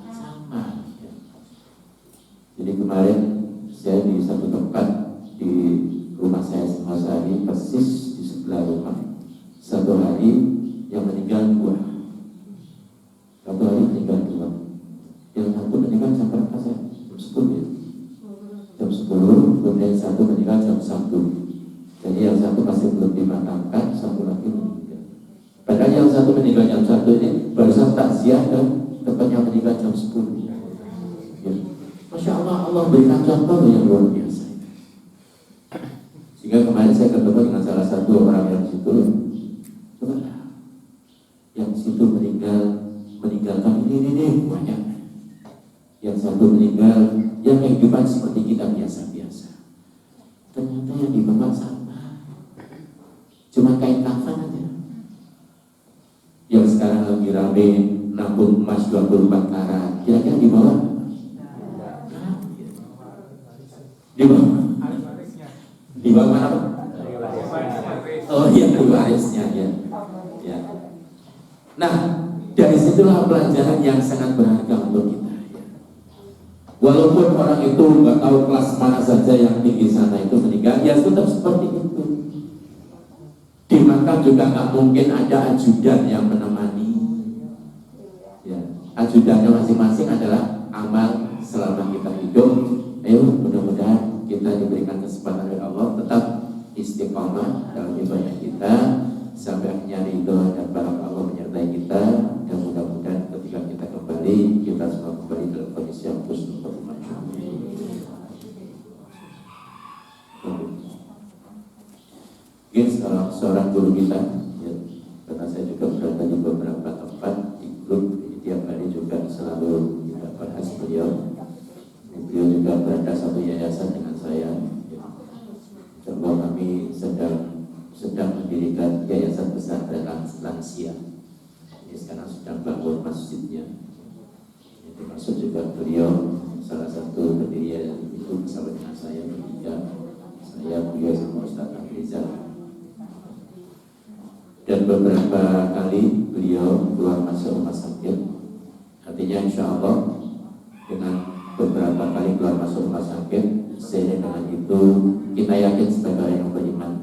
Sama. Jadi kemarin saya di satu tempat di rumah saya Mas Ari, persis di sebelah rumah. Satu hari yang meninggal 2. Satu hari meninggal 2. Yang satu meninggal jam berapa saya? Jam 10 ya? Jam 10, kemudian satu meninggal jam 1. Jadi yang satu masih belum dimakamkan, satu lagi meninggal. Padahal yang satu meninggal jam 1 ini barusan takziah dan tempatnya meninggal jam 10. Ya. Masya Allah, Allah berikan contoh yang luar biasa. Sehingga kemarin saya ketemu dengan salah satu orang yang situ, yang situ meninggalkan ini banyak. Yang satu meninggal, yang kehidupan seperti kita biasa-biasa. Ternyata yang dibawa sama, cuma kain kafan aja. Yang sekarang lagi rame nabung emas 24 karat, kira-kira di bawah? Di bawah? Di bawah mana? Oh iya, di warisnya ya. Ya. Nah, dari situlah pelajaran yang sangat berharga untuk kita. Ya. Walaupun orang itu nggak tahu kelas mana saja yang tinggi sana itu meninggal, ya tetap seperti itu. Di makam juga nggak mungkin ada ajudan yang menemani. Ya, ajudannya masing-masing adalah amal selama kita hidup. Ayo, mudah-mudahan kita diberikan kesempatan oleh Allah tetap istiqamah dalam ibadah kita sampai akhirnya ridho dan barang Allah menyertai kita, dan mudah-mudahan ketika kita kembali, kita semua kembali dalam kondisi yang husnul khotimah. Mungkin seorang guru kita, ya, karena saya juga berada di beberapa tempat di grup, tiap hari juga selalu kita bahas beliau. Beliau juga berada satu yayasan dengan saya. Ya. Coba kami sedang mendirikan yayasan pesantren lansia. Ini sekarang sedang bangun masjidnya. Ini termasuk juga beliau salah satu pendiri itu bersama dengan saya bertiga. Saya, beliau sama Ustaz Afrizal. Dan beberapa kali beliau keluar masuk rumah sakit. Artinya insya Allah dengan beberapa kali keluar masuk rumah sakit, sehingga dengan itu kita yakin sebagai orang yang beriman,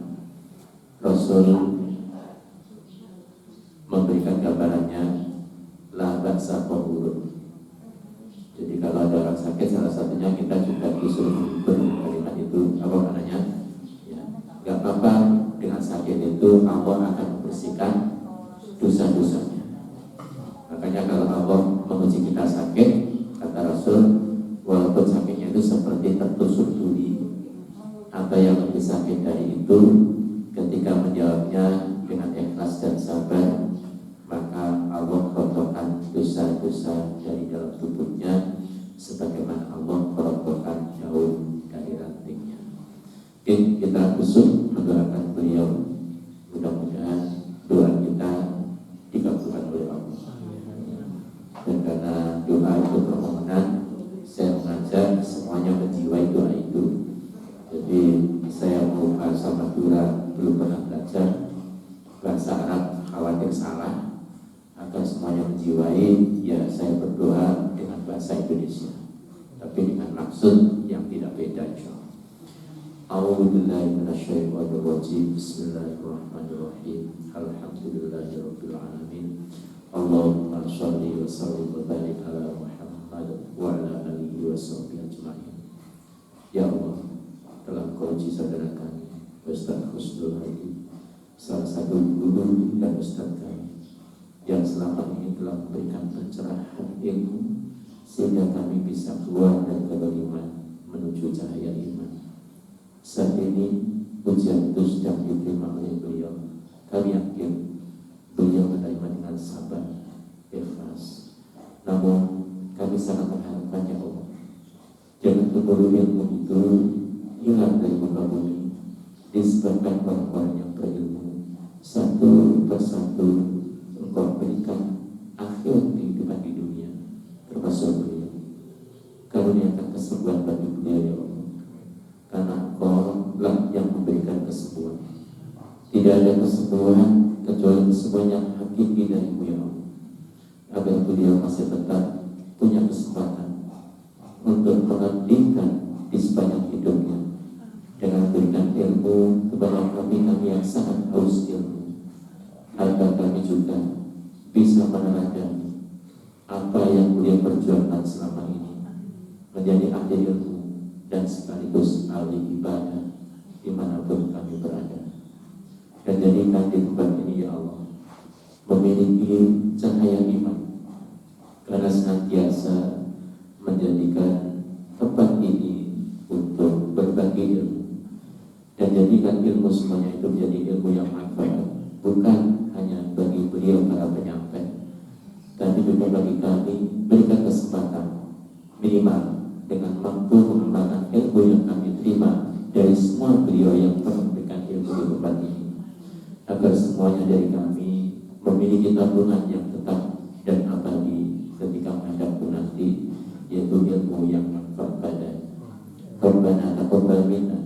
Rasul memberikan gambarannya la ba'sa qahurun. Jadi kalau ada orang sakit, salah satunya kita juga disuruh berkalimat itu, apa maknanya? Ya, gak apa-apa, dengan sakit itu Allah akan membersihkan dosa-dosanya. Makanya kalau Allah menguji kita sakit, kata Rasul, walaupun sakitnya itu seperti tertusuk duri, atau yang lebih sakit dari itu, ketika menjawabnya dengan ikhlas dan sabar, maka Allah kotorkan dosa-dosa dari dalam tubuhnya sebagaimana Allah kotorkan daun dari rantingnya. Oke, kita khusus mendoakan beliau, mudah-mudahan doa kita dikabulkan oleh Allah. Dan karena doa itu permohonan, saya mengajak semuanya menjiwai doa itu. Jadi saya mau bahasa Madura belum pernah belajar, bahasa Arab khawatir salah, agar semuanya menjiwai. Ya, saya berdoa dengan bahasa Indonesia, tapi dengan maksud yang tidak beda insya Allah. A'udzubillahi minasyaitonir rajim. Bismillahirrahmanirrahim. Alhamdulillahirabbil alamin. Allahumma shalli wa sallim wa barik ala Muhammad wa ala alihi wa sahbihi ajma'in. Ya Allah, telah Kau uji saudara kami Ustaz Husnul Hadi, salah satu guru dan Ustaz kami yang selama ini telah memberikan pencerahan ilmu sehingga kami bisa keluar dari kebaliman menuju cahaya iman. Saat ini ujian itu sedang diterima oleh beliau. Kami yakin beliau menerima dengan sabar, ikhlas. Namun kami sangat mengharapkan, ya Allah, jangan keburu ilmu itu hilang dari muka bumi, disebabkan orang-orang yang berilmu. Satu persatu Engkau berikan akhir kehidupan di dunia, termasuk beliau. Karuniakan kesembuhan bagi beliau, ya Allah, karena Engkau lah yang memberikan kesembuhan. Tidak ada kesembuhan kecuali kesembuhan yang hakiki darimu ya Allah, agar beliau masih tetap punya kesempatan untuk mengabdikan di sepanjang hidupnya dengan berikan ilmu kepada kami yang sangat haus ilmu, agar kami juga bisa meneladani apa yang beliau perjuangkan selama ini, menjadi ahli ilmu dan sekaligus ahli ibadah dimanapun kami berada. Dan jadikan di tempat ini ya Allah memiliki cahaya iman, karena senantiasa menjadikan tempat ini untuk berbagi ilmu, dan jadikan ilmu semuanya itu menjadi ilmu yang manfaat, bukan hanya bagi beliau para penyampai, tapi juga bagi kami. Berikan kesempatan minimal dengan mampu mengembangkan ilmu yang kami terima dari semua beliau yang telah memberikan ilmu di tempat ini, agar semuanya dari kami memiliki tabungan yang tetap dan abadi ketika menghadap nanti, yaitu ilmu yang manfaat pada. Rabbana taqabbal minna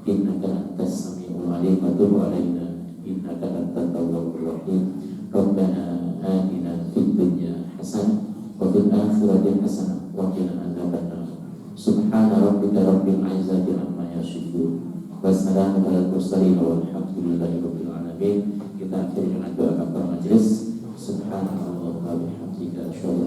innaka antas samiul alim wa tub alaina innaka antat tawwabur rahim. Rabbana atina fid dunya hasanah wa fil akhirati hasanah wa qina adzabannar. Subhana rabbika rabbil izzati amma yasifun. Wassalamu ala mursalin walhamdulillahi rabbil alamin. Kita akhiri dengan doa kafaratul majelis. Subhanallah wa bihamdihi asyhadu